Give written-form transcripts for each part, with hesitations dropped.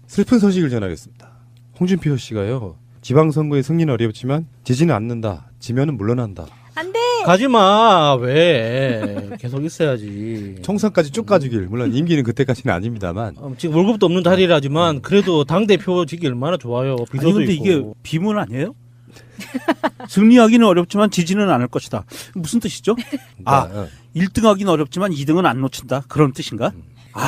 슬픈 소식을 전하겠습니다. 홍준표 씨가요. 지방선거의 승리는 어렵지만 지지는 않는다. 지면은 물러난다. 안 돼. 가지마. 왜? 계속 있어야지. 총선까지 쭉 가주길. 물론 임기는 그때까지는 아닙니다만. 지금 월급도 없는 달이라지만 그래도 당대표직이 얼마나 좋아요. 비서도 아니 근데 있고. 이게 비문 아니에요? 승리하기는 어렵지만 지지는 않을 것이다. 무슨 뜻이죠? 그러니까, 1등하기는 어렵지만 2등은 안 놓친다. 그런 뜻인가?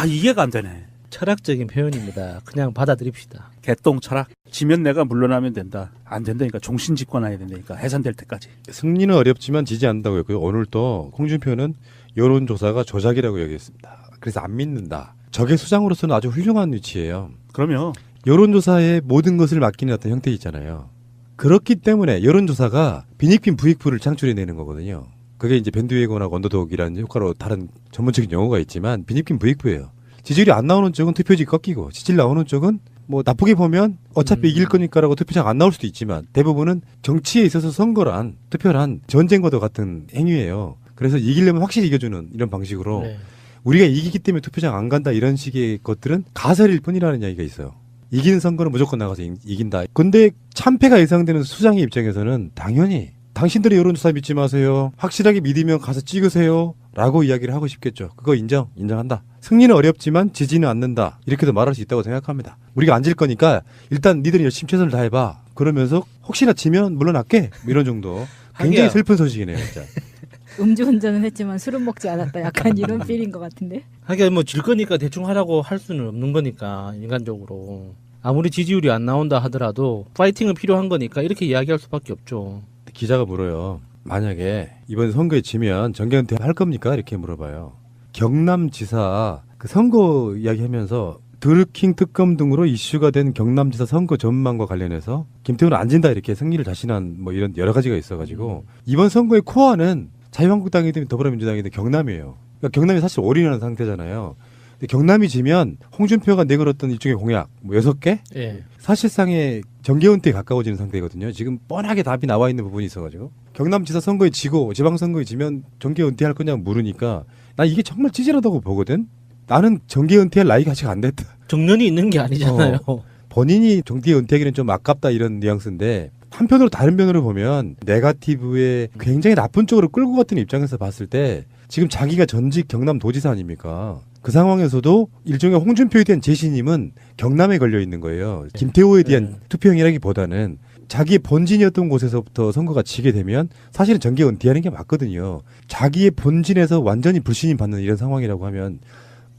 이해가 안 되네. 철학적인 표현입니다. 그냥 받아들입시다. 개똥 철학. 지면 내가 물러나면 된다. 안 된다니까. 종신 집권해야 된다니까. 해산될 때까지. 승리는 어렵지만 지지 않는다고 했고요. 오늘 또 홍준표는 여론조사가 조작이라고 얘기했습니다. 그래서 안 믿는다. 적의 수장으로서는 아주 훌륭한 위치예요. 그러면 여론조사에 모든 것을 맡기는 어떤 형태 있잖아요. 그렇기 때문에 여론조사가 빈익빈 부익부를 창출해내는 거거든요. 그게 이제 밴드웨건하고 언더독이라는 효과로 다른 전문적인 용어가 있지만 빈익빈 부익부예요. 지지율이 안 나오는 쪽은 투표지 꺾이고 지지율 나오는 쪽은 뭐 나쁘게 보면 어차피 이길 거니까라고 투표장 안 나올 수도 있지만 대부분은 정치에 있어서 선거란 투표란 전쟁과도 같은 행위예요. 그래서 이기려면 확실히 이겨주는 이런 방식으로 네. 우리가 이기기 때문에 투표장 안 간다 이런 식의 것들은 가설일 뿐이라는 이야기가 있어요. 이기는 선거는 무조건 나가서 이긴다. 근데 참패가 예상되는 수장의 입장에서는 당연히 당신들의 여론조사 믿지 마세요. 확실하게 믿으면 가서 찍으세요. 라고 이야기를 하고 싶겠죠. 그거 인정한다. 승리는 어렵지만 지지는 않는다. 이렇게도 말할 수 있다고 생각합니다. 우리가 안 질 거니까 일단 니들이 열심히 최선을 다해봐. 그러면서 혹시나 지면 물러날게. 이런 정도. 굉장히 하기야. 슬픈 소식이네요. 진짜. 음주운전은 했지만 술은 먹지 않았다. 약간 이런 필인 것 같은데. 하긴 뭐 질 거니까 대충 하라고 할 수는 없는 거니까 인간적으로. 아무리 지지율이 안 나온다 하더라도 파이팅은 필요한 거니까 이렇게 이야기할 수밖에 없죠. 기자가 물어요. 만약에 이번 선거에 지면 정계은퇴 할 겁니까? 이렇게 물어봐요. 경남지사 그 선거 이야기하면서 드루킹 특검 등으로 이슈가 된 경남지사 선거 전망과 관련해서 김태훈은 안 진다 이렇게 승리를 자신한 뭐 이런 여러 가지가 있어가지고 이번 선거의 코어는 자유한국당이든 더불어민주당이든 경남이에요. 그러니까 경남이 사실 올인하는 상태잖아요. 근데 경남이 지면 홍준표가 내걸었던 일종의 공약 뭐 6개? 예. 사실상의 정계은퇴에 가까워지는 상태거든요. 지금 뻔하게 답이 나와 있는 부분이 있어가지고 경남지사 선거에 지고 지방선거에 지면 정계은퇴할 거냐고 물으니까 난 이게 정말 찌질하다고 보거든. 나는 정계은퇴할 나이가 아직 안 됐다. 정년이 있는 게 아니잖아요. 본인이 정계은퇴하기는 좀 아깝다 이런 뉘앙스인데 한편으로 다른 면으로 보면 네거티브에 굉장히 나쁜 쪽으로 끌고 갔던 입장에서 봤을 때 지금 자기가 전직 경남도지사 아닙니까? 그 상황에서도 일종의 홍준표에 대한 재신임은 경남에 걸려 있는 거예요. 김태호에 대한 투표행위라기보다는 자기의 본진이었던 곳에서부터 선거가 지게 되면 사실은 정계 은퇴하는 게 맞거든요. 자기의 본진에서 완전히 불신임 받는 이런 상황이라고 하면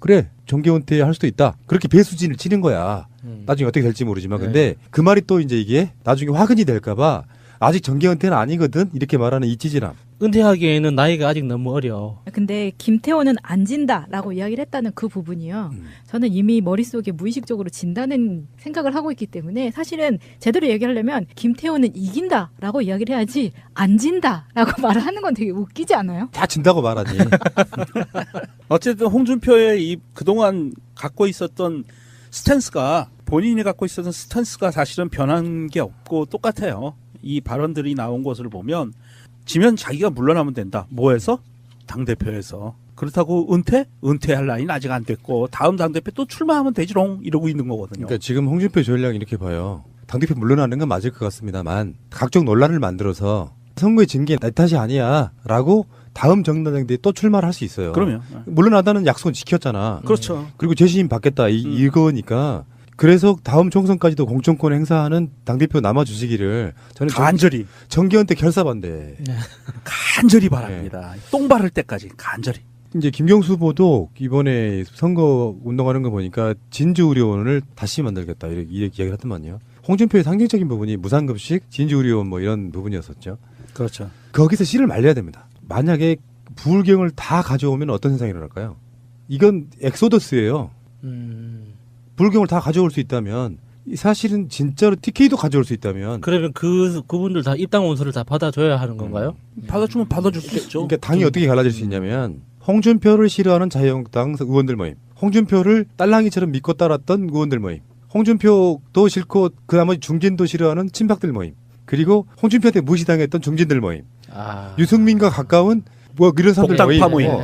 그래 정계 은퇴할 수도 있다. 그렇게 배수진을 치는 거야. 나중에 어떻게 될지 모르지만 근데 그 말이 또 이제 이게 나중에 화근이 될까 봐 아직 정계 은퇴는 아니거든 이렇게 말하는 이 찌질함. 은퇴하기에는 나이가 아직 너무 어려. 근데 김태호는 안 진다라고 이야기를 했다는 그 부분이요. 저는 이미 머릿속에 무의식적으로 진다는 생각을 하고 있기 때문에 사실은 제대로 얘기하려면 김태호는 이긴다라고 이야기를 해야지 안 진다라고 말을 하는 건 되게 웃기지 않아요? 다 진다고 말하니. 어쨌든 홍준표의 이 그동안 갖고 있었던 스탠스가 본인이 갖고 있었던 스탠스가 사실은 변한 게 없고 똑같아요. 이 발언들이 나온 것을 보면 지면 자기가 물러나면 된다. 뭐해서? 당대표에서. 그렇다고 은퇴할 나이는 아직 안 됐고 다음 당대표 또 출마하면 되지롱 이러고 있는 거거든요. 그러니까 지금 홍준표 전략 이렇게 봐요. 당대표 물러나는 건 맞을 것 같습니다만 각종 논란을 만들어서 선거에 진 게 내 탓이 아니야 라고 다음 정당대회에 또 출마를 할 수 있어요. 그러면 물러나다는 약속은 지켰잖아. 그렇죠. 그리고 재신임 받겠다 이거니까 그래서 다음 총선까지도 공천권 행사하는 당대표 남아주시기를 저는 간절히 정계은퇴 결사반대. 간절히 바랍니다. 똥 바를 때까지 간절히. 이제 김경수 후보도 이번에 선거 운동하는 거 보니까 진주의료원을 다시 만들겠다 이렇게 이야기를 하더만요. 홍준표의 상징적인 부분이 무상급식, 진주의료원 뭐 이런 부분이었었죠. 그렇죠. 거기서 씨를 말려야 됩니다. 만약에 부울경을 다 가져오면 어떤 현상이 일어날까요? 이건 엑소더스예요. 부울경을 다 가져올 수 있다면 사실은 진짜로 TK도 가져올 수 있다면 그러면 그분들 다 입당 원서를 다 받아줘야 하는 건가요? 받아주면 받아줄 수 있죠. 그러니까 당이 어떻게 갈라질 수 있냐면 홍준표를 싫어하는 자유한국당 의원들 모임, 홍준표를 딸랑이처럼 믿고 따랐던 의원들 모임, 홍준표도 싫고 그 나머지 중진도 싫어하는 친박들 모임, 그리고 홍준표한테 무시당했던 중진들 모임, 유승민과 가까운 뭐 이런 사람들 복당파 모임. 어.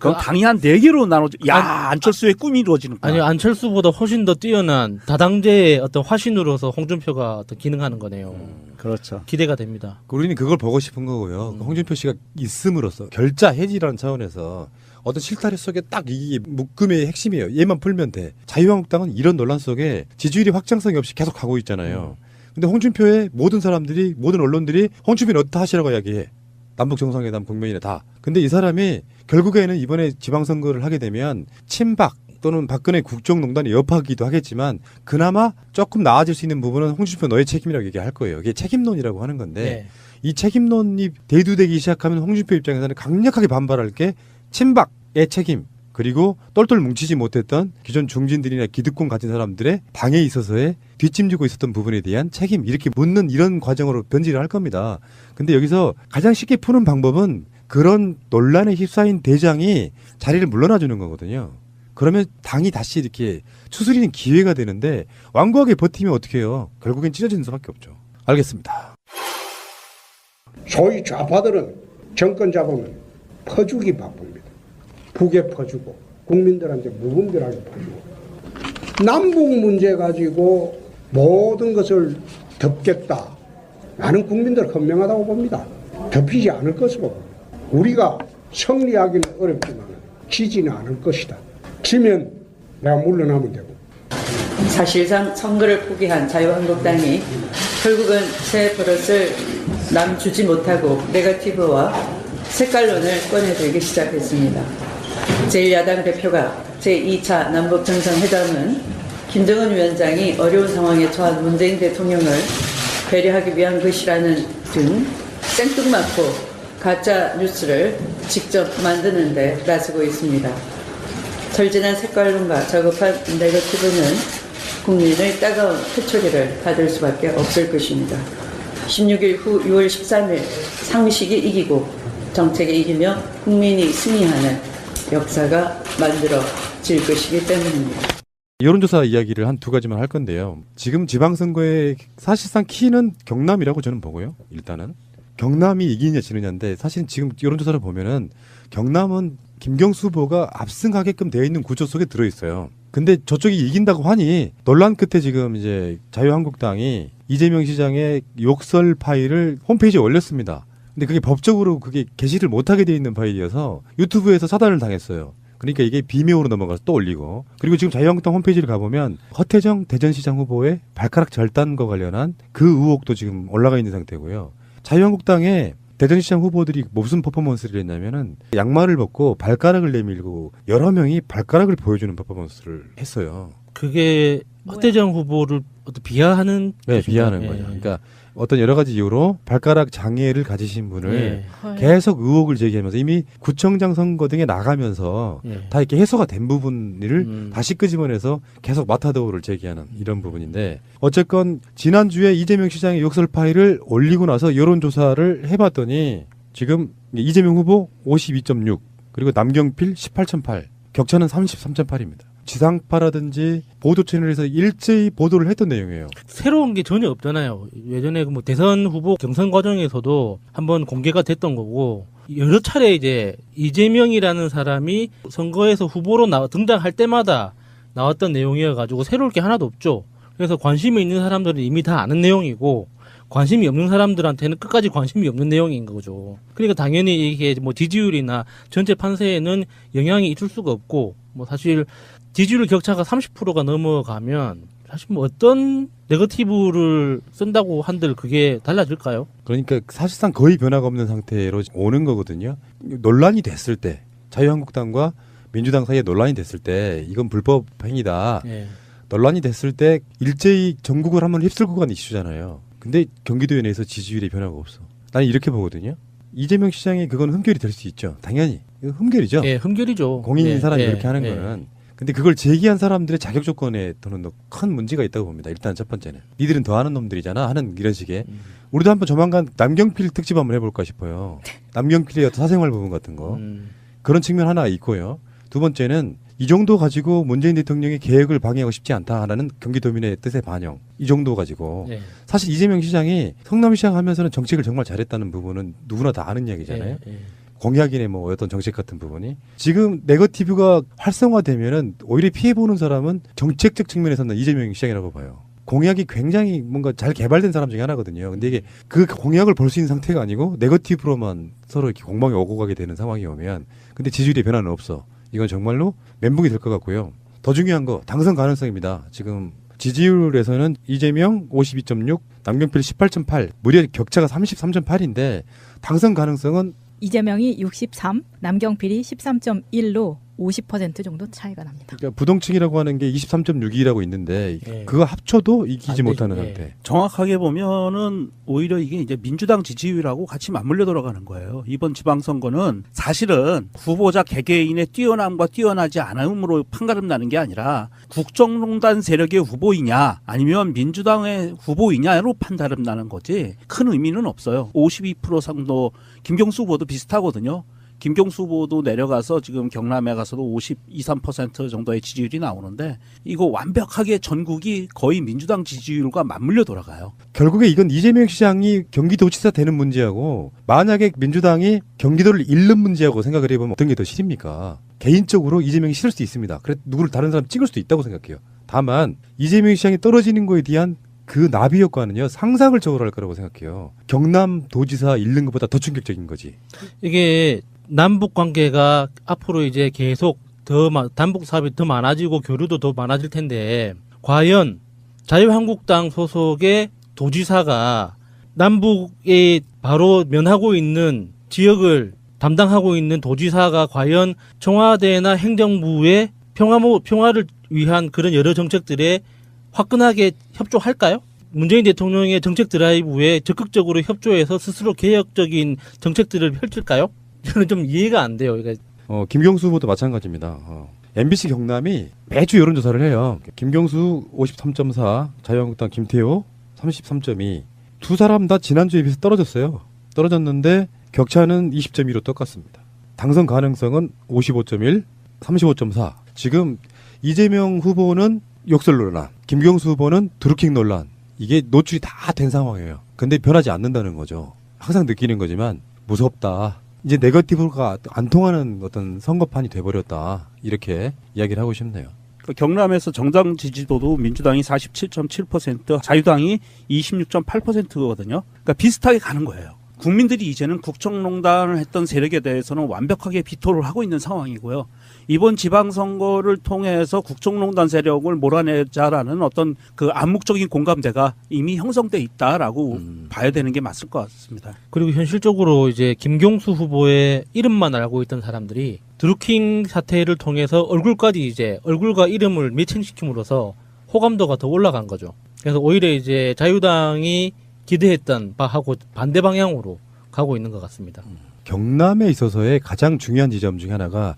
그건 당이 한 4개로 나눠져. 야, 안철수의 꿈이 이루어지는구나. 아니요, 안철수보다 훨씬 더 뛰어난 다당제의 어떤 화신으로서 홍준표가 어떤 기능하는 거네요. 그렇죠. 기대가 됩니다. 우리는 그걸 보고 싶은 거고요. 홍준표 씨가 있음으로써 결자 해지라는 차원에서 어떤 실타래 속에 딱 이게 묶음의 핵심이에요. 얘만 풀면 돼. 자유한국당은 이런 논란 속에 지지율이 확장성이 없이 계속 가고 있잖아요. 근데 홍준표의 모든 사람들이 모든 언론들이 홍준표는 어떻다 하시라고 이야기해. 남북 정상회담 국면이네 다. 근데 이 사람이 결국에는 이번에 지방선거를 하게 되면 친박 또는 박근혜 국정농단의 여파기도 하겠지만 그나마 조금 나아질 수 있는 부분은 홍준표 너의 책임이라고 얘기할 거예요. 이게 책임론이라고 하는 건데 네. 이 책임론이 대두되기 시작하면 홍준표 입장에서는 강력하게 반발할 게 친박의 책임 그리고 똘똘 뭉치지 못했던 기존 중진들이나 기득권 가진 사람들의 당에 있어서의 뒷짐지고 있었던 부분에 대한 책임 이렇게 묻는 이런 과정으로 변질을 할 겁니다. 근데 여기서 가장 쉽게 푸는 방법은 그런 논란에 휩싸인 대장이 자리를 물러나 주는 거거든요. 그러면 당이 다시 이렇게 추스리는 기회가 되는데 완고하게 버티면 어떻게 해요? 결국엔 찢어지는 수밖에 없죠. 알겠습니다. 소위 좌파들은 정권 잡으면 퍼주기 바쁩니다. 북에 퍼주고 국민들한테 무분별하게 퍼주고 남북 문제 가지고 모든 것을 덮겠다. 나는 국민들 현명하다고 봅니다. 덮이지 않을 것으로 봅니다. 우리가 승리하기는 어렵지만 지지는 않을 것이다. 지면 내가 물러나면 되고. 사실상 선거를 포기한 자유한국당이 결국은 새 버릇을 남 주지 못하고 네거티브와 색깔론을 꺼내들기 시작했습니다. 제1야당 대표가 제2차 남북정상회담은 김정은 위원장이 어려운 상황에 처한 문재인 대통령을 배려하기 위한 것이라는 등 생뚱맞고 가짜 뉴스를 직접 만드는 데 나서고 있습니다. 절진한 색깔론과 저급한 네거티브는 국민의 따가운 회초리를 받을 수밖에 없을 것입니다. 16일 후 6월 13일 상식이 이기고 정책이 이기며 국민이 승리하는 역사가 만들어질 것이기 때문입니다. 여론조사 이야기를 한 두 가지만 할 건데요. 지금 지방선거의 사실상 키는 경남이라고 저는 보고요. 일단은 경남이 이기냐 지느냐인데 사실 지금 여론조사를 보면은 경남은 김경수 후보가 압승하게끔 되어 있는 구조 속에 들어 있어요. 근데 저쪽이 이긴다고 하니 논란 끝에 지금 이제 자유한국당이 이재명 시장의 욕설 파일을 홈페이지에 올렸습니다. 근데 그게 법적으로 그게 게시를 못하게 되어 있는 파일이어서 유튜브에서 차단을 당했어요. 그러니까 이게 비밀로 넘어가서 또 올리고 그리고 지금 자유한국당 홈페이지를 가보면 허태정 대전시장 후보의 발가락 절단과 관련한 그 의혹도 지금 올라가 있는 상태고요. 자유한국당의 대전시장 후보들이 무슨 퍼포먼스를 했냐면은 양말을 벗고 발가락을 내밀고 여러 명이 발가락을 보여주는 퍼포먼스를 했어요. 그게 허태정 후보를 어떤 비하하는 네, 뜻인가요? 비하하는 예. 거죠. 그러니까 어떤 여러 가지 이유로 발가락 장애를 가지신 분을 예. 계속 의혹을 제기하면서 이미 구청장 선거 등에 나가면서 예. 다 이렇게 해소가 된 부분을 음. 다시 끄집어내서 계속 마타도를 제기하는 이런 부분인데 어쨌건 지난주에 이재명 시장의 욕설 파일을 올리고 나서 여론조사를 해봤더니 지금 이재명 후보 52.6 그리고 남경필 18.8 격차는 33.8입니다. 지상파라든지 보도 채널에서 일제히 보도를 했던 내용이에요. 새로운 게 전혀 없잖아요. 예전에 뭐 대선 후보 경선 과정에서도 한번 공개가 됐던 거고 여러 차례 이제 이재명이라는 사람이 선거에서 후보로 등장할 때마다 나왔던 내용이어가지고 새로울 게 하나도 없죠. 그래서 관심이 있는 사람들은 이미 다 아는 내용이고 관심이 없는 사람들한테는 끝까지 관심이 없는 내용인 거죠. 그러니까 당연히 이게 뭐 지지율이나 전체 판세에는 영향이 있을 수가 없고 뭐 사실 지지율 격차가 30%가 넘어가면 사실 뭐 어떤 네거티브를 쓴다고 한들 그게 달라질까요? 그러니까 사실상 거의 변화가 없는 상태로 오는 거거든요. 논란이 됐을 때 자유한국당과 민주당 사이에 논란이 됐을 때 이건 불법 행위다. 예. 논란이 됐을 때 일제히 전국을 한번 휩쓸고 간 이슈잖아요. 근데 경기도에 내에서 지지율에 변화가 없어. 나는 이렇게 보거든요. 이재명 시장이 그건 흠결이 될 수 있죠. 당연히. 이거 흠결이죠. 예, 흠결이죠. 공인인 예, 사람이 예, 그렇게 하는 예. 거는. 근데 그걸 제기한 사람들의 자격 조건에 더는 큰 문제가 있다고 봅니다. 일단 첫 번째는. 니들은 더 하는 놈들이잖아. 하는 이런 식의. 우리도 한번 조만간 남경필 특집 한번 해볼까 싶어요. 남경필의 어떤 사생활 부분 같은 거. 그런 측면 하나 있고요. 두 번째는 이 정도 가지고 문재인 대통령의 계획을 방해하고 싶지 않다 하는 경기도민의 뜻의 반영. 이 정도 가지고. 예. 사실 이재명 시장이 성남시장 하면서는 정책을 정말 잘했다는 부분은 누구나 다 아는 이야기잖아요. 예, 예. 공약이네 뭐 어떤 정책 같은 부분이 지금 네거티브가 활성화되면은 오히려 피해 보는 사람은 정책적 측면에서는 이재명 시장이라고 봐요. 공약이 굉장히 뭔가 잘 개발된 사람 중에 하나거든요. 근데 이게 그 공약을 볼 수 있는 상태가 아니고 네거티브로만 서로 이렇게 공방에 오고 가게 되는 상황이 오면 근데 지지율의 변화는 없어. 이건 정말로 멘붕이 될 것 같고요. 더 중요한 거 당선 가능성입니다. 지금 지지율에서는 이재명 52.6, 남경필 18.8, 무려 격차가 33.8인데 당선 가능성은 이재명이 63, 남경필이 13.1로 50% 정도 차이가 납니다. 그러니까 부동층이라고 하는 게 23.6이라고 있는데 예. 그거 합쳐도 이기지 안 못하는 되지. 상태. 정확하게 보면은 오히려 이게 이제 민주당 지지율하고 같이 맞물려 돌아가는 거예요. 이번 지방선거는 사실은 후보자 개개인의 뛰어남과 뛰어나지 않음으로 판가름 나는 게 아니라 국정농단 세력의 후보이냐 아니면 민주당의 후보이냐로 판가름 나는 거지 큰 의미는 없어요. 52% 상도 김경수 후보도 비슷하거든요. 김경수 후보도 내려가서 지금 경남에 가서도 52, 3% 정도의 지지율이 나오는데 이거 완벽하게 전국이 거의 민주당 지지율과 맞물려 돌아가요. 결국에 이건 이재명 시장이 경기도지사 되는 문제하고 만약에 민주당이 경기도를 잃는 문제하고 생각을 해보면 어떤 게 더 싫습니까? 개인적으로 이재명이 싫을 수 있습니다. 그래 누구를 다른 사람 찍을 수도 있다고 생각해요. 다만 이재명 시장이 떨어지는 거에 대한 그 나비 효과는요 상상을 초월할 거라고 생각해요. 경남도지사 잃는 것보다 더 충격적인 거지. 이게 남북 관계가 앞으로 이제 계속 남북 사업이 더 많아지고 교류도 더 많아질 텐데 과연 자유한국당 소속의 도지사가 남북에 바로 면하고 있는 지역을 담당하고 있는 도지사가 과연 청와대나 행정부의 평화를 위한 그런 여러 정책들에 화끈하게 협조할까요? 문재인 대통령의 정책 드라이브에 적극적으로 협조해서 스스로 개혁적인 정책들을 펼칠까요? 저는 좀 이해가 안 돼요. 그러니까 김경수 후보도 마찬가지입니다. MBC 경남이 매주 여론조사를 해요. 김경수 53.4, 자유한국당 김태호 33.2. 두 사람 다 지난주에 비해서 떨어졌어요. 떨어졌는데 격차는 20.2로 똑같습니다. 당선 가능성은 55.1, 35.4. 지금 이재명 후보는 욕설 논란, 김경수 후보는 드루킹 논란. 이게 노출이 다 된 상황이에요. 근데 변하지 않는다는 거죠. 항상 느끼는 거지만 무섭다. 이제 네거티브가 안 통하는 어떤 선거판이 돼버렸다. 이렇게 이야기를 하고 싶네요. 경남에서 정당 지지도도 민주당이 47.7%, 자유당이 26.8%거든요. 그러니까 비슷하게 가는 거예요. 국민들이 이제는 국정농단을 했던 세력에 대해서는 완벽하게 비토를 하고 있는 상황이고요. 이번 지방선거를 통해서 국정농단 세력을 몰아내자라는 어떤 그 암묵적인 공감대가 이미 형성돼 있다라고 봐야 되는 게 맞을 것 같습니다. 그리고 현실적으로 이제 김경수 후보의 이름만 알고 있던 사람들이 드루킹 사태를 통해서 얼굴과 이름을 매칭시킴으로써 호감도가 더 올라간 거죠. 그래서 오히려 이제 자유당이 기대했던 바하고 반대 방향으로 가고 있는 것 같습니다. 경남에 있어서의 가장 중요한 지점 중에 하나가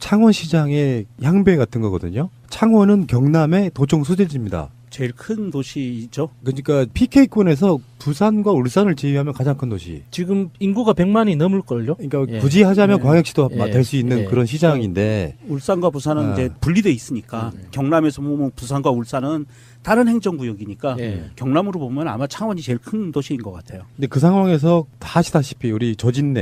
창원시장의 향배 같은 거거든요. 창원은 경남의 도청 소재지입니다. 제일 큰 도시죠. 그러니까 PK권에서 부산과 울산을 제외하면 가장 큰 도시. 지금 인구가 100만이 넘을걸요? 그러니까 예. 굳이 하자면 예. 광역시도 예. 될 수 있는 예. 그런 시장인데 울산과 부산은 이제 분리돼 있으니까 경남에서 보면 부산과 울산은 다른 행정구역이니까 예. 경남으로 보면 아마 창원이 제일 큰 도시인 것 같아요. 근데 그 상황에서 다 아시다시피 우리 조진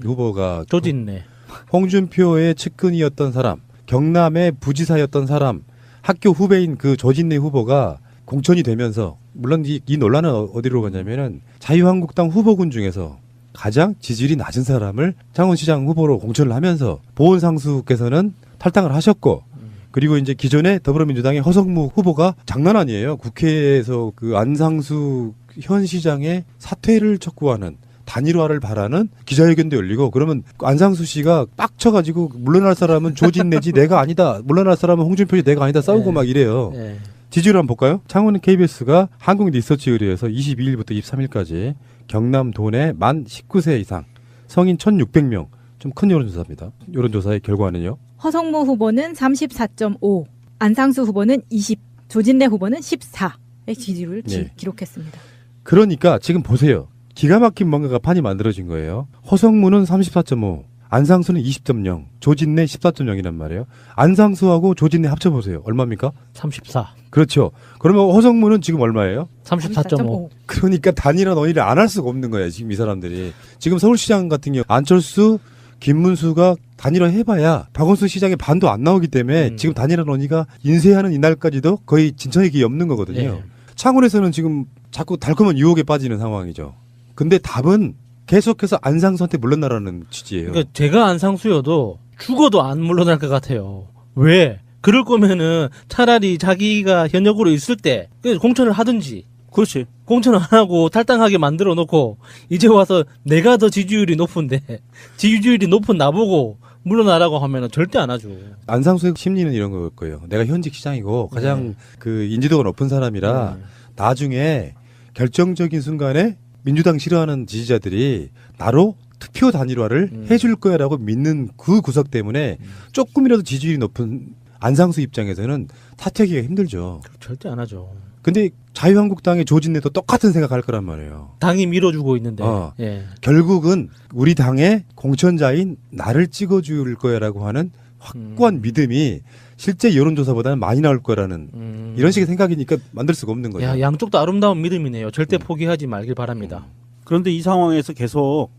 후보가 조진네. 홍준표의 측근이었던 사람, 경남의 부지사였던 사람, 학교 후배인 그 조진래 후보가 공천이 되면서 물론 이 논란은 어디로 가냐면은 자유한국당 후보군 중에서 가장 지지율이 낮은 사람을 창원시장 후보로 공천을 하면서 보은상수께서는 탈당을 하셨고 그리고 이제 기존의 더불어민주당의 허성무 후보가 장난 아니에요. 국회에서 그 안상수 현 시장의 사퇴를 촉구하는 단일화를 바라는 기자회견도 열리고 그러면 안상수 씨가 빡쳐가지고 물러날 사람은 조진내지 내가 아니다. 물러날 사람은 홍준표지 내가 아니다. 싸우고 네. 막 이래요. 예. 지지율 한번 볼까요? 창원은 KBS가 한국리서치에 의해서 22일부터 23일까지 경남 도내 만 19세 이상 성인 1,600명 좀 큰 여론조사입니다. 여론조사의 결과는요. 허성모 후보는 34.5, 안상수 후보는 20, 조진래 후보는 14의 지지율을 네. 기록했습니다. 그러니까 지금 보세요. 기가 막힌 뭔가가 판이 만들어진 거예요. 허성무는 34.5, 안상수는 20.0, 조진래 14.0이란 말이에요. 안상수하고 조진래 합쳐보세요. 얼마입니까? 34. 그렇죠. 그러면 허성무는 지금 얼마예요? 34.5. 그러니까 단일화 논의를 안 할 수가 없는 거예요. 지금 이 사람들이. 지금 서울시장 같은 경우 안철수, 김문수가 단일화 해봐야 박원순 시장의 반도 안 나오기 때문에 지금 단일화 논의가 인쇄하는 이날까지도 거의 진척의 길이 없는 거거든요. 예. 창원에서는 지금 자꾸 달콤한 유혹에 빠지는 상황이죠. 근데 답은 계속해서 안상수한테 물러나라는 취지예요. 그러니까 제가 안상수여도 죽어도 안 물러날 것 같아요. 왜? 그럴 거면은 차라리 자기가 현역으로 있을 때 공천을 하든지 그렇지. 공천 안 하고 탈당하게 만들어 놓고 이제 와서 내가 더 지지율이 높은데 지지율이 높은 나보고 물러나라고 하면은 절대 안 하죠. 안상수의 심리는 이런 걸 거예요. 내가 현직 시장이고 가장 그 인지도가 높은 사람이라 나중에 결정적인 순간에 민주당 싫어하는 지지자들이 나로 투표 단일화를 해줄 거야라고 믿는 그 구석 때문에 조금이라도 지지율이 높은 안상수 입장에서는 사퇴하기가 힘들죠. 절대 안 하죠. 근데 자유한국당의 조진래도 똑같은 생각할 거란 말이에요. 당이 밀어주고 있는데. 예. 결국은 우리 당의 공천자인 나를 찍어줄 거야라고 하는 확고한 믿음이 실제 여론조사보다는 많이 나올 거라는 이런 식의 생각이니까 만들 수가 없는 거죠. 야, 양쪽도 아름다운 믿음이네요. 절대 포기하지 말길 바랍니다. 그런데 이 상황에서 계속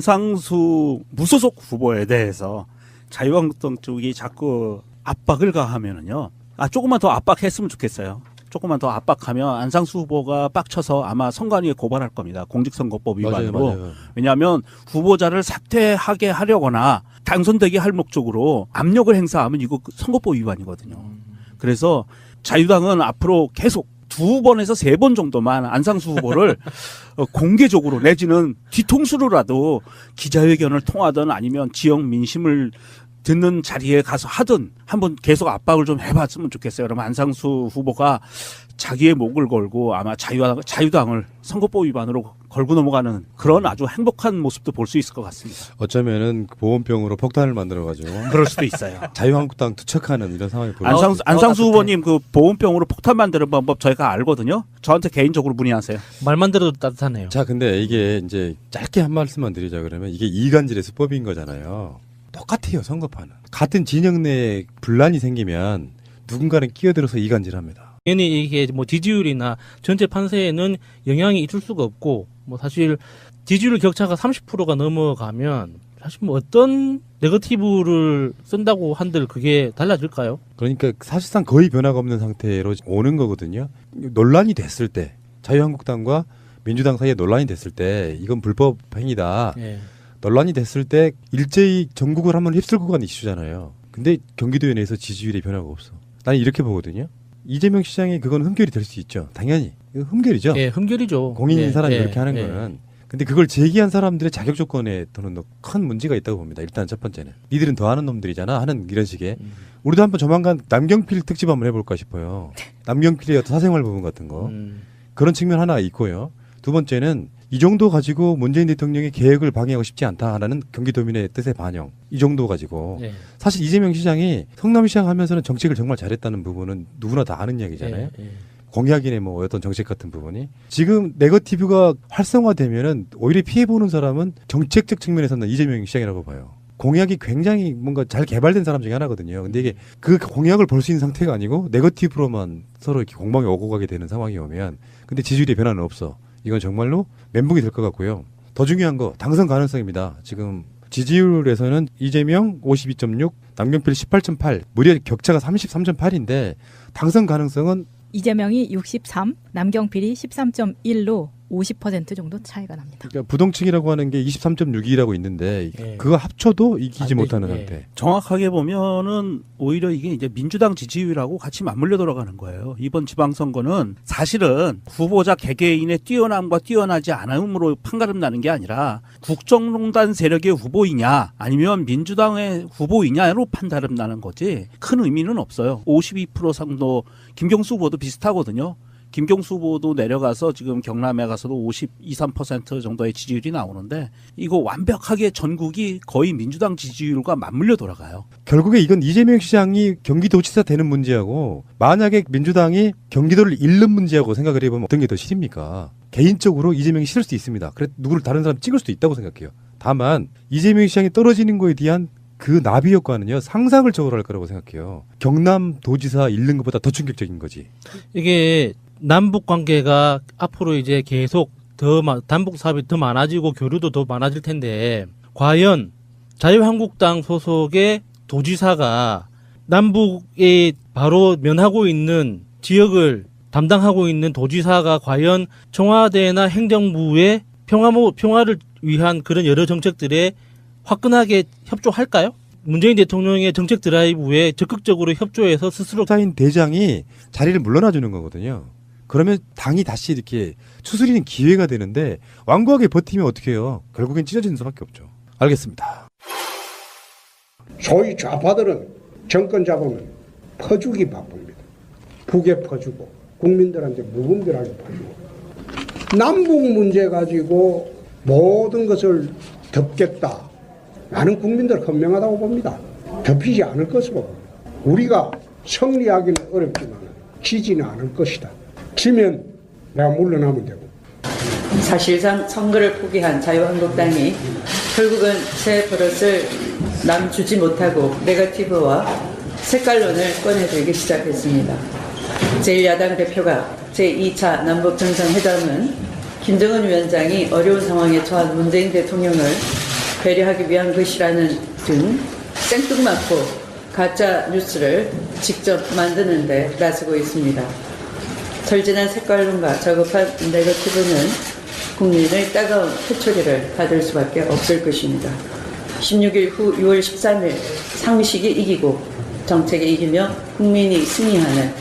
안상수 무소속 후보에 대해서 자유한국당 쪽이 자꾸 압박을 가하면은요. 조금만 더 압박했으면 좋겠어요. 조금만 더 압박하면 안상수 후보가 빡쳐서 아마 선관위에 고발할 겁니다. 공직선거법 위반으로. 맞아요. 왜냐하면 후보자를 사퇴하게 하려거나 당선되게 할 목적으로 압력을 행사하면 이거 선거법 위반이거든요. 그래서 자유당은 앞으로 계속 2번에서 3번 정도만 안상수 후보를 공개적으로 내지는 뒤통수로라도 기자회견을 통하든 아니면 지역 민심을 듣는 자리에 가서 하든 한번 계속 압박을 좀 해봤으면 좋겠어요. 그러면 안상수 후보가 자기의 목을 걸고 아마 자유당을 선거법 위반으로 걸고 넘어가는 그런 아주 행복한 모습도 볼 수 있을 것 같습니다. 어쩌면은 보온병으로 폭탄을 만들어가지고 그럴 수도 있어요. 자유한국당 투척하는 이런 상황이 보여. 안상수 후보님 그 보온병으로 폭탄 만드는 방법 저희가 알거든요. 저한테 개인적으로 문의하세요. 말만 들어도 따뜻하네요. 자, 근데 이게 이제 짧게 한 말씀만 드리자 그러면 이게 이간질의 수법인 거잖아요. 똑같아요, 선거판은. 같은 진영 내에 분란이 생기면 누군가는 끼어들어서 이간질합니다. 괜히 이게 뭐 지지율이나 전체 판세에는 영향이 있을 수가 없고 뭐 사실 지지율 격차가 30%가 넘어가면 사실 뭐 어떤 네거티브를 쓴다고 한들 그게 달라질까요? 그러니까 사실상 거의 변화가 없는 상태로 오는 거거든요. 논란이 됐을 때 자유한국당과 민주당 사이에 논란이 됐을 때 이건 불법 행위다. 예. 논란이 됐을 때 일제히 전국을 한번 휩쓸고 간 이슈잖아요. 근데 경기도에 내에서 지지율에 변화가 없어. 나는 이렇게 보거든요. 이재명 시장이 그건 흠결이 될 수 있죠. 당연히. 이거 흠결이죠. 예, 흠결이죠. 공인인 예, 사람이 예, 그렇게 하는 예. 거는. 근데 그걸 제기한 사람들의 자격 조건에 또는 큰 문제가 있다고 봅니다. 일단 첫 번째는. 니들은 더 하는 놈들이잖아 하는 이런 식의. 우리도 한번 조만간 남경필 특집 한번 해볼까 싶어요. 남경필의 어떤 사생활 부분 같은 거. 그런 측면 하나 있고요. 두 번째는 이 정도 가지고 문재인 대통령의 계획을 방해하고 싶지 않다라는 경기도민의 뜻의 반영. 이 정도 가지고. 예. 사실 이재명 시장이 성남시장 하면서는 정책을 정말 잘했다는 부분은 누구나 다 아는 이야기잖아요. 예, 예. 공약이네 뭐 어떤 정책 같은 부분이. 지금 네거티브가 활성화되면은 오히려 피해보는 사람은 정책적 측면에서는 이재명 시장이라고 봐요. 공약이 굉장히 뭔가 잘 개발된 사람 중에 하나거든요. 근데 이게 그 공약을 볼 수 있는 상태가 아니고 네거티브로만 서로 이렇게 공방에 오고 가게 되는 상황이 오면 근데 지지율의 변화는 없어. 이건 정말로 멘붕이 될 것 같고요. 더 중요한 거 당선 가능성입니다. 지금 지지율에서는 이재명 52.6, 남경필 18.8, 무려 격차가 33.8인데 당선 가능성은 이재명이 63, 남경필이 13.1로 50% 정도 차이가 납니다. 그러니까 부동층이라고 하는 게 23.6이라고 있는데 예. 그거 합쳐도 이기지 안 되지. 못하는 예. 상태. 정확하게 보면은 오히려 이게 이제 민주당 지지율하고 같이 맞물려 돌아가는 거예요. 이번 지방선거는 사실은 후보자 개개인의 뛰어남과 뛰어나지 않음으로 판가름 나는 게 아니라 국정농단 세력의 후보이냐 아니면 민주당의 후보이냐로 판가름 나는 거지 큰 의미는 없어요. 52% 상도 김경수 후보도 비슷하거든요. 김경수 후보도 내려가서 지금 경남에 가서도 52, 3% 정도의 지지율이 나오는데 이거 완벽하게 전국이 거의 민주당 지지율과 맞물려 돌아가요. 결국에 이건 이재명 시장이 경기도지사 되는 문제하고 만약에 민주당이 경기도를 잃는 문제하고 생각을 해보면 어떤 게 더 싫습니까? 개인적으로 이재명이 싫을 수도 있습니다. 그래 누구를 다른 사람 찍을 수도 있다고 생각해요. 다만 이재명 시장이 떨어지는 거에 대한 그 나비 효과는요 상상을 초월할 거라고 생각해요. 경남도지사 잃는 것보다 더 충격적인 거지. 이게 남북 관계가 앞으로 이제 계속 단북 사업이 더 많아지고 교류도 더 많아질 텐데 과연 자유한국당 소속의 도지사가 남북에 바로 면하고 있는 지역을 담당하고 있는 도지사가 과연 청와대나 행정부의 평화를 위한 그런 여러 정책들에 화끈하게 협조할까요? 문재인 대통령의 정책 드라이브에 적극적으로 협조해서 스스로 사인 대장이 자리를 물러나 주는 거거든요. 그러면 당이 다시 이렇게 추스리는 기회가 되는데 완고하게 버티면 어떻게 해요? 결국엔 찢어지는 수밖에 없죠. 알겠습니다. 소위 좌파들은 정권 잡으면 퍼주기 바쁩니다. 북에 퍼주고 국민들한테 무분별하게 퍼주고 남북 문제 가지고 모든 것을 덮겠다. 나는 국민들 현명하다고 봅니다. 덮이지 않을 것으로 봅니다. 우리가 승리하기는 어렵지만 지지는 않을 것이다. 지면 내가 물러나면 되고. 사실상 선거를 포기한 자유한국당이 결국은 새 버릇을 남 주지 못하고 네거티브와 색깔론을 꺼내들기 시작했습니다. 제1야당 대표가 제2차 남북정상회담은 김정은 위원장이 어려운 상황에 처한 문재인 대통령을 배려하기 위한 것이라는 등 생뚱맞고 가짜 뉴스를 직접 만드는 데 나서고 있습니다. 절진한 색깔론과 저급한 네거티브는 국민의 따가운 회초리를 받을 수밖에 없을 것입니다. 16일 후 6월 13일 상식이 이기고 정책이 이기며 국민이 승리하는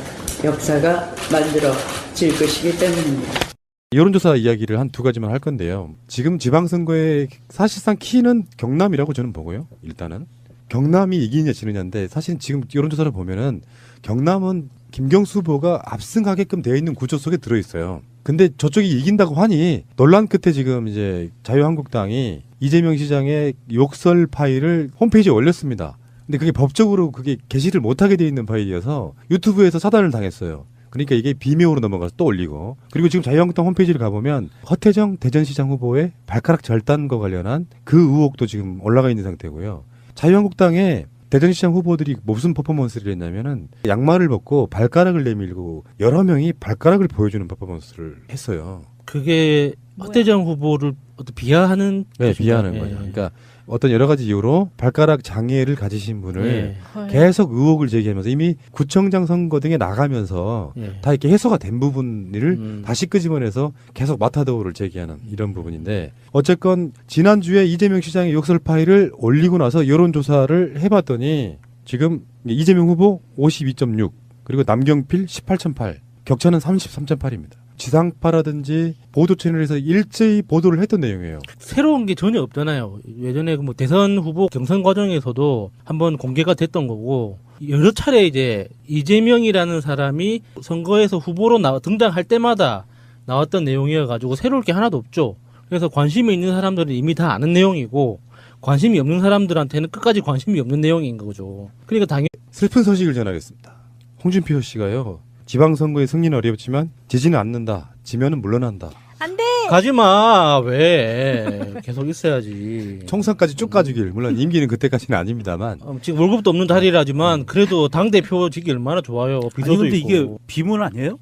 역사가 만들어질 것이기 때문입니다. 여론조사 이야기를 한 두 가지만 할 건데요. 지금 지방선거의 사실상 키는 경남이라고 저는 보고요. 일단은 경남이 이기느냐 지느냐인데 사실 지금 여론조사를 보면은 경남은 김경수 후보가 압승하게끔 되어 있는 구조 속에 들어있어요. 근데 저쪽이 이긴다고 하니 논란 끝에 지금 이제 자유한국당이 이재명 시장의 욕설 파일을 홈페이지에 올렸습니다. 근데 그게 법적으로 그게 게시를 못하게 되어 있는 파일이어서 유튜브에서 차단을 당했어요. 그러니까 이게 비밀로 넘어가서 또 올리고 그리고 지금 자유한국당 홈페이지를 가보면 허태정 대전시장 후보의 발가락 절단과 관련한 그 의혹도 지금 올라가 있는 상태고요. 자유한국당의 대전시장 후보들이 무슨 퍼포먼스를 했냐면은 양말을 벗고 발가락을 내밀고 여러 명이 발가락을 보여주는 퍼포먼스를 했어요. 그게 허태정 후보를 비하하는 네, 뜻인가요? 비하하는 예. 거죠. 그러니까 어떤 여러 가지 이유로 발가락 장애를 가지신 분을 예. 계속 의혹을 제기하면서 이미 구청장 선거 등에 나가면서 예. 다 이렇게 해소가 된 부분을 음. 다시 끄집어내서 계속 마타도를 제기하는 이런 부분인데 어쨌건 지난주에 이재명 시장의 욕설 파일을 올리고 나서 여론조사를 해봤더니 지금 이재명 후보 52.6 그리고 남경필 18.8 격차는 33.8입니다. 지상파라든지 보도 채널에서 일제히 보도를 했던 내용이에요. 새로운 게 전혀 없잖아요. 예전에 뭐 대선 후보 경선 과정에서도 한번 공개가 됐던 거고 여러 차례 이제 이재명이라는 사람이 선거에서 후보로 등장할 때마다 나왔던 내용이어가지고 새로울 게 하나도 없죠. 그래서 관심이 있는 사람들은 이미 다 아는 내용이고 관심이 없는 사람들한테는 끝까지 관심이 없는 내용인 거죠. 그러니까 당연히 슬픈 소식을 전하겠습니다. 홍준표 씨가요. 지방선거의 승리는 어렵지만 지지는 않는다. 지면은 물러난다. 안 돼! 가지마. 왜? 계속 있어야지. 총선까지 쭉 가주길. 물론 임기는 그때까지는 아닙니다만. 지금 월급도 없는 자리라지만 그래도 당대표직이 얼마나 좋아요. 비서도 아니 근데 있고. 이게 비문 아니에요?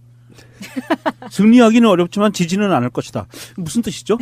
승리하기는 어렵지만 지지는 않을 것이다. 무슨 뜻이죠?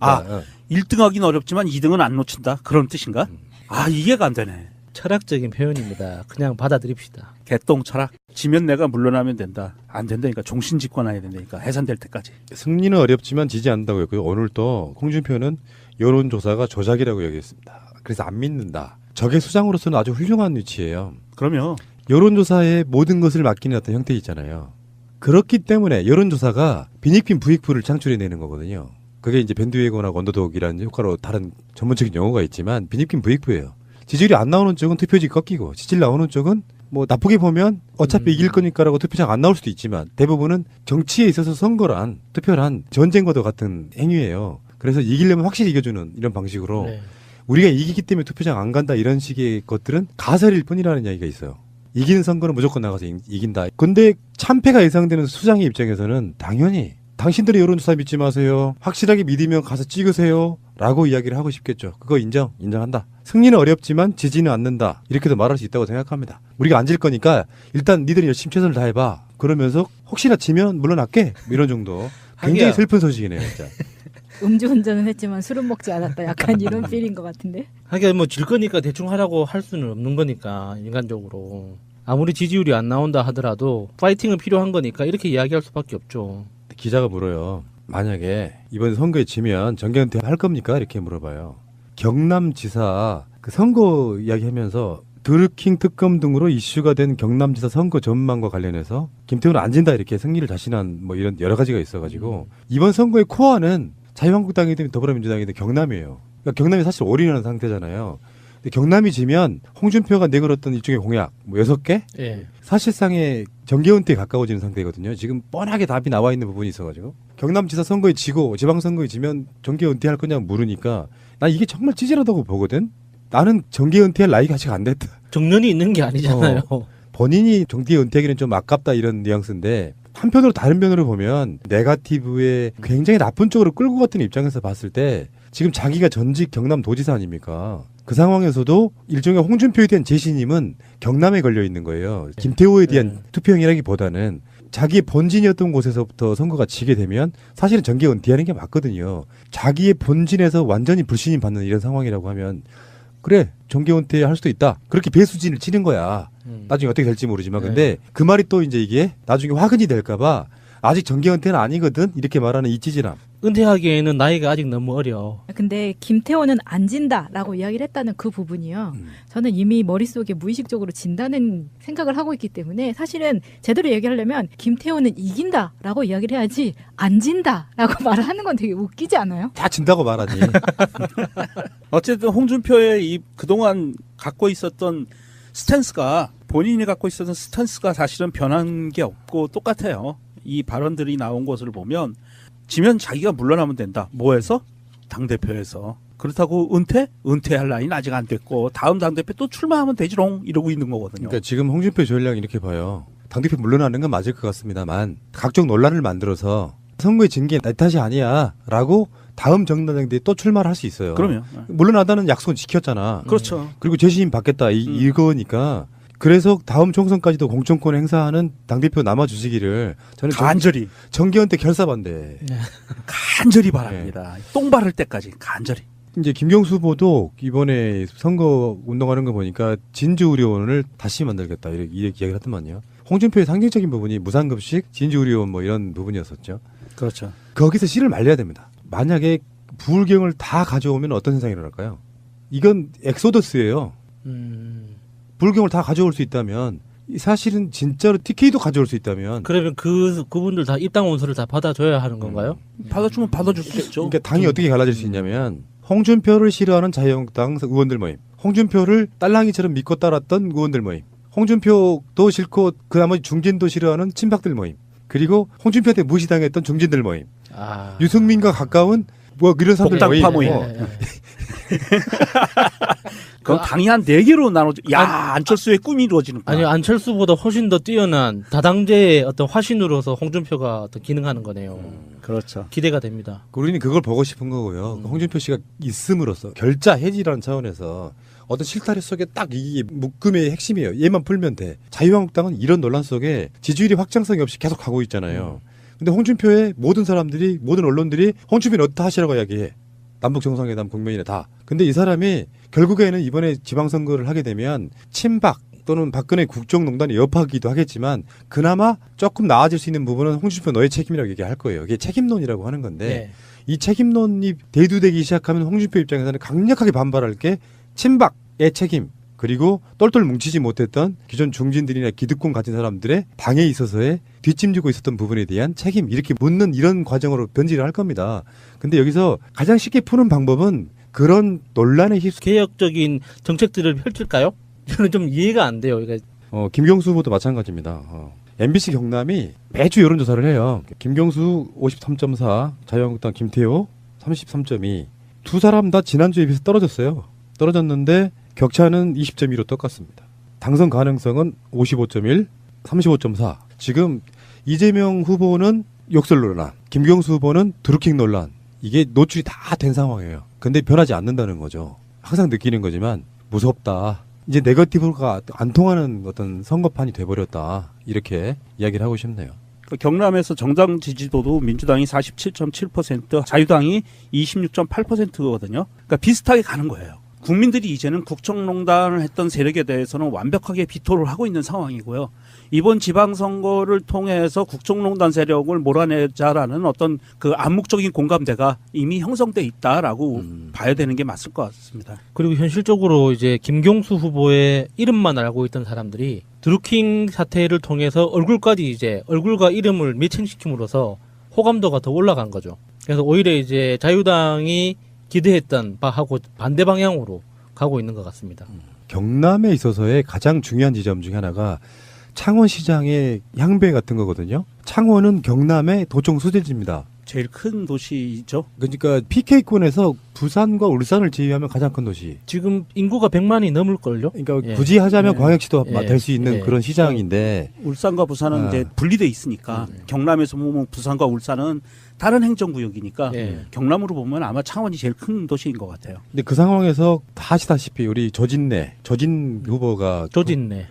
아, 그러니까, 1등하기는 어렵지만 2등은 안 놓친다. 그런 뜻인가? 아, 이해가 안 되네. 철학적인 표현입니다. 그냥 받아들입시다. 개똥 철학. 지면 내가 물러나면 된다. 안 된다니까. 종신 집권해야 된다니까. 해산될 때까지. 승리는 어렵지만 지지 않는다고 했고요. 오늘 또 홍준표는 여론조사가 조작이라고 얘기했습니다. 그래서 안 믿는다. 적의 수장으로서는 아주 훌륭한 위치예요. 그러면 여론조사에 모든 것을 맡기는 어떤 형태 있잖아요. 그렇기 때문에 여론조사가 빈익빈 부익부를 창출해내는 거거든요. 그게 이제 밴드웨건하고 언더독이라는 효과로 다른 전문적인 용어가 있지만 빈익빈 부익부예요. 지지율이 안 나오는 쪽은 투표지 꺾이고 지지율 나오는 쪽은 뭐 나쁘게 보면 어차피 이길 거니까라고 투표장 안 나올 수도 있지만 대부분은 정치에 있어서 선거란 투표란 전쟁과도 같은 행위예요. 그래서 이기려면 확실히 이겨주는 이런 방식으로 네. 우리가 이기기 때문에 투표장 안 간다 이런 식의 것들은 가설일 뿐이라는 이야기가 있어요. 이기는 선거는 무조건 나가서 이긴다. 근데 참패가 예상되는 수장의 입장에서는 당연히 당신들의 여론조사 믿지 마세요. 확실하게 믿으면 가서 찍으세요. 라고 이야기를 하고 싶겠죠. 그거 인정한다. 승리는 어렵지만 지지는 않는다. 이렇게도 말할 수 있다고 생각합니다. 우리가 안 질 거니까 일단 니들이 열심히 최선을 다해봐. 그러면서 혹시나 지면 물러날게. 이런 정도. 굉장히 하기야. 슬픈 소식이네요, 진짜. 음주운전은 했지만 술은 먹지 않았다. 약간 이런 필인 것 같은데. 하긴 뭐 질 거니까 대충 하라고 할 수는 없는 거니까 인간적으로 아무리 지지율이 안 나온다 하더라도 파이팅은 필요한 거니까 이렇게 이야기할 수밖에 없죠. 기자가 물어요. 만약에 이번 선거에 지면 정계은퇴 할 겁니까? 이렇게 물어봐요. 경남지사 그 선거 이야기하면서 드루킹 특검 등으로 이슈가 된 경남지사 선거 전망과 관련해서 김태훈은 안 진다 이렇게 승리를 자신한 뭐 이런 여러 가지가 있어가지고 이번 선거의 코어는 자유한국당이든 더불어민주당이든 경남이에요. 그러니까 경남이 사실 올인하는 상태잖아요. 근데 경남이 지면 홍준표가 내걸었던 일종의 공약 뭐 6개? 예. 사실상의 정계은퇴에 가까워지는 상태거든요. 지금 뻔하게 답이 나와 있는 부분이 있어가지고 경남지사 선거에 지고 지방선거에 지면 정계은퇴할 거냐고 물으니까 난 이게 정말 찌질하다고 보거든. 나는 정계은퇴할 나이가 아직 안 됐다. 정년이 있는 게 아니잖아요. 본인이 정계은퇴하기는 좀 아깝다 이런 뉘앙스인데 한편으로 다른 면으로 보면 네거티브에 굉장히 나쁜 쪽으로 끌고 갔던 입장에서 봤을 때 지금 자기가 전직 경남도지사 아닙니까? 그 상황에서도 일종의 홍준표에 대한 재신임은 경남에 걸려 있는 거예요. 김태호에 대한 투표형이라기보다는 자기의 본진이었던 곳에서부터 선거가 지게 되면 사실은 정계은퇴하는 게 맞거든요. 자기의 본진에서 완전히 불신임 받는 이런 상황이라고 하면 그래 정계은퇴 할 수도 있다. 그렇게 배수진을 치는 거야. 나중에 어떻게 될지 모르지만 근데 그 말이 또 이제 이게 나중에 화근이 될까봐 아직 정계은퇴는 아니거든 이렇게 말하는 이 찌질함. 은퇴하기에는 나이가 아직 너무 어려. 근데 김태호는 안 진다라고 이야기를 했다는 그 부분이요. 저는 이미 머릿속에 무의식적으로 진다는 생각을 하고 있기 때문에 사실은 제대로 얘기하려면 김태호는 이긴다라고 이야기를 해야지 안 진다라고 말을 하는 건 되게 웃기지 않아요? 다 진다고 말하니. 어쨌든 홍준표의 이 그동안 갖고 있었던 스탠스가 본인이 갖고 있었던 스탠스가 사실은 변한 게 없고 똑같아요. 이 발언들이 나온 것을 보면 지면 자기가 물러나면 된다. 뭐해서? 당대표에서. 그렇다고 은퇴할 나이는 아직 안 됐고 다음 당대표 또 출마하면 되지롱 이러고 있는 거거든요. 그러니까 지금 홍준표 전략 이렇게 봐요. 당대표 물러나는 건 맞을 것 같습니다만 각종 논란을 만들어서 선거에 진 게 내 탓이 아니야 라고 다음 정당대회에 또 출마를 할 수 있어요. 그럼요. 물러나다는 약속은 지켰잖아. 그렇죠. 그리고 재신임 받겠다 이거니까 그래서 다음 총선까지도 공천권 행사하는 당대표 남아주시기를 저는 간절히 정계은퇴 결사반대. 간절히 바랍니다. 똥 바를 때까지 간절히. 이제 김경수 후보도 이번에 선거 운동하는 거 보니까 진주의료원을 다시 만들겠다 이렇게 이야기를 하더만요. 홍준표의 상징적인 부분이 무상급식, 진주의료원 뭐 이런 부분이었었죠. 그렇죠. 거기서 씨를 말려야 됩니다. 만약에 부울경을 다 가져오면 어떤 현상이 일어날까요? 이건 엑소더스예요. 부울경을 다 가져올 수 있다면 사실은 진짜로 TK도 가져올 수 있다면 그러면 그분들 다 입당 원서를 다 받아줘야 하는 건가요? 받아주면 받아줄 수 있죠. 그러니까 당이 어떻게 갈라질 수 있냐면 홍준표를 싫어하는 자유한국당 의원들 모임, 홍준표를 딸랑이처럼 믿고 따랐던 의원들 모임, 홍준표도 싫고 그 나머지 중진도 싫어하는 친박들 모임, 그리고 홍준표한테 무시당했던 중진들 모임, 유승민과 가까운 뭐 이런 사람들 복당파 모임. 모임. 그럼 당이 한 4개로 나눠져. 야, 안철수의 꿈이 이루어지는 거야. 아니 안철수보다 훨씬 더 뛰어난 다당제의 어떤 화신으로서 홍준표가 어떤 기능하는 거네요. 그렇죠. 기대가 됩니다. 우리는 그걸 보고 싶은 거고요. 홍준표 씨가 있음으로써 결자 해지라는 차원에서 어떤 실타래 속에 딱 이게 묶음의 핵심이에요. 얘만 풀면 돼. 자유한국당은 이런 논란 속에 지지율이 확장성이 없이 계속 가고 있잖아요. 근데 홍준표의 모든 사람들이 모든 언론들이 홍준표는 어떻다 하시라고 이야기해. 남북 정상회담 국면이나 다. 근데 이 사람이 결국에는 이번에 지방선거를 하게 되면 친박 또는 박근혜 국정농단의 여파기도 하겠지만 그나마 조금 나아질 수 있는 부분은 홍준표 너의 책임이라고 얘기할 거예요. 이게 책임론이라고 하는 건데 이 책임론이 대두되기 시작하면 홍준표 입장에서는 강력하게 반발할 게 친박의 책임 그리고 똘똘 뭉치지 못했던 기존 중진들이나 기득권 가진 사람들의 당에 있어서의 뒷짐지고 있었던 부분에 대한 책임 이렇게 묻는 이런 과정으로 변질을 할 겁니다. 근데 여기서 가장 쉽게 푸는 방법은 그런 논란에 휩쓸 개혁적인 정책들을 펼칠까요? 저는 좀 이해가 안 돼요. 그러니까 김경수 후보도 마찬가지입니다. MBC 경남이 매주 여론조사를 해요. 김경수 53.4, 자유한국당 김태호 33.2. 두 사람 다 지난주에 비해서 떨어졌어요. 떨어졌는데 격차는 20.2로 똑같습니다. 당선 가능성은 55.1, 35.4. 지금 이재명 후보는 욕설 논란, 김경수 후보는 드루킹 논란, 이게 노출이 다 된 상황이에요. 근데 변하지 않는다는 거죠. 항상 느끼는 거지만 무섭다. 이제 네거티브가 안 통하는 어떤 선거판이 돼버렸다. 이렇게 이야기를 하고 싶네요. 경남에서 정당 지지도도 민주당이 47.7%, 자유당이 26.8%거든요. 그러니까 비슷하게 가는 거예요. 국민들이 이제는 국정농단을 했던 세력에 대해서는 완벽하게 비토를 하고 있는 상황이고요. 이번 지방선거를 통해서 국정농단 세력을 몰아내자라는 어떤 그 암묵적인 공감대가 이미 형성돼 있다라고 봐야 되는 게 맞을 것 같습니다. 그리고 현실적으로 이제 김경수 후보의 이름만 알고 있던 사람들이 드루킹 사태를 통해서 얼굴과 이름을 매칭시킴으로써 호감도가 더 올라간 거죠. 그래서 오히려 이제 자유당이 기대했던 바하고 반대 방향으로 가고 있는 것 같습니다. 경남에 있어서의 가장 중요한 지점 중에 하나가 창원시장의 향배 같은 거거든요. 창원은 경남의 도청 수제지입니다. 제일 큰 도시죠. 그러니까 PK권에서 부산과 울산을 제외하면 가장 큰 도시. 지금 인구가 100만이 넘을걸요? 그러니까 예. 굳이 하자면 네. 광역시도 예. 될 수 있는 예. 그런 시장인데 울산과 부산은 이제 분리돼 있으니까 경남에서 보면 부산과 울산은 다른 행정구역이니까 예. 경남으로 보면 아마 창원이 제일 큰 도시인 것 같아요. 근데 그 상황에서 다 아시다시피 우리 조진 후보가 조진네.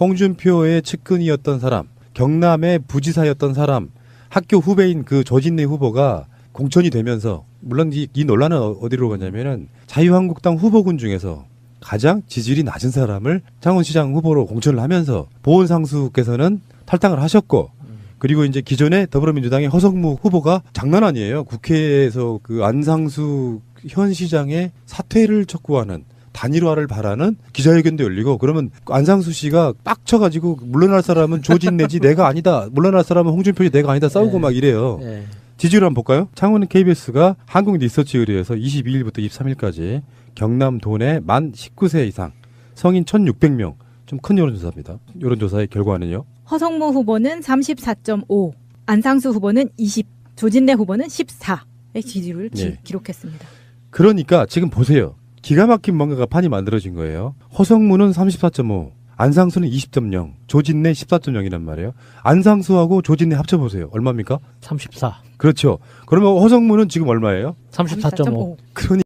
홍준표의 측근이었던 사람, 경남의 부지사였던 사람, 학교 후배인 그 조진래 후보가 공천이 되면서 물론 이 논란은 어디로 가냐면은 자유한국당 후보군 중에서 가장 지지율이 낮은 사람을 창원시장 후보로 공천을 하면서 보훈상수께서는 탈당을 하셨고 그리고 이제 기존의 더불어민주당의 허성무 후보가 장난 아니에요. 국회에서 그 안상수 현 시장의 사퇴를 촉구하는 단일화를 바라는 기자회견도 열리고 그러면 안상수 씨가 빡쳐가지고 물러날 사람은 조진내지 내가 아니다. 물러날 사람은 홍준표지 내가 아니다. 싸우고 막 이래요. 예. 지지율 한번 볼까요? 창원 KBS가 한국 리서치 의뢰에서 22일부터 23일까지 경남 도내 만 19세 이상 성인 1,600명 좀 큰 여론조사입니다. 여론조사의 결과는요. 허성무 후보는 34.5, 안상수 후보는 20, 조진래 후보는 14의 지지율을 네. 기록했습니다. 그러니까 지금 보세요. 기가 막힌 뭔가가 판이 만들어진 거예요. 허성무는 34.5, 안상수는 20.0, 조진래 14.0이란 말이에요. 안상수하고 조진래 합쳐보세요. 얼마입니까? 34. 그렇죠. 그러면 허성무는 지금 얼마예요? 34.5. 그러니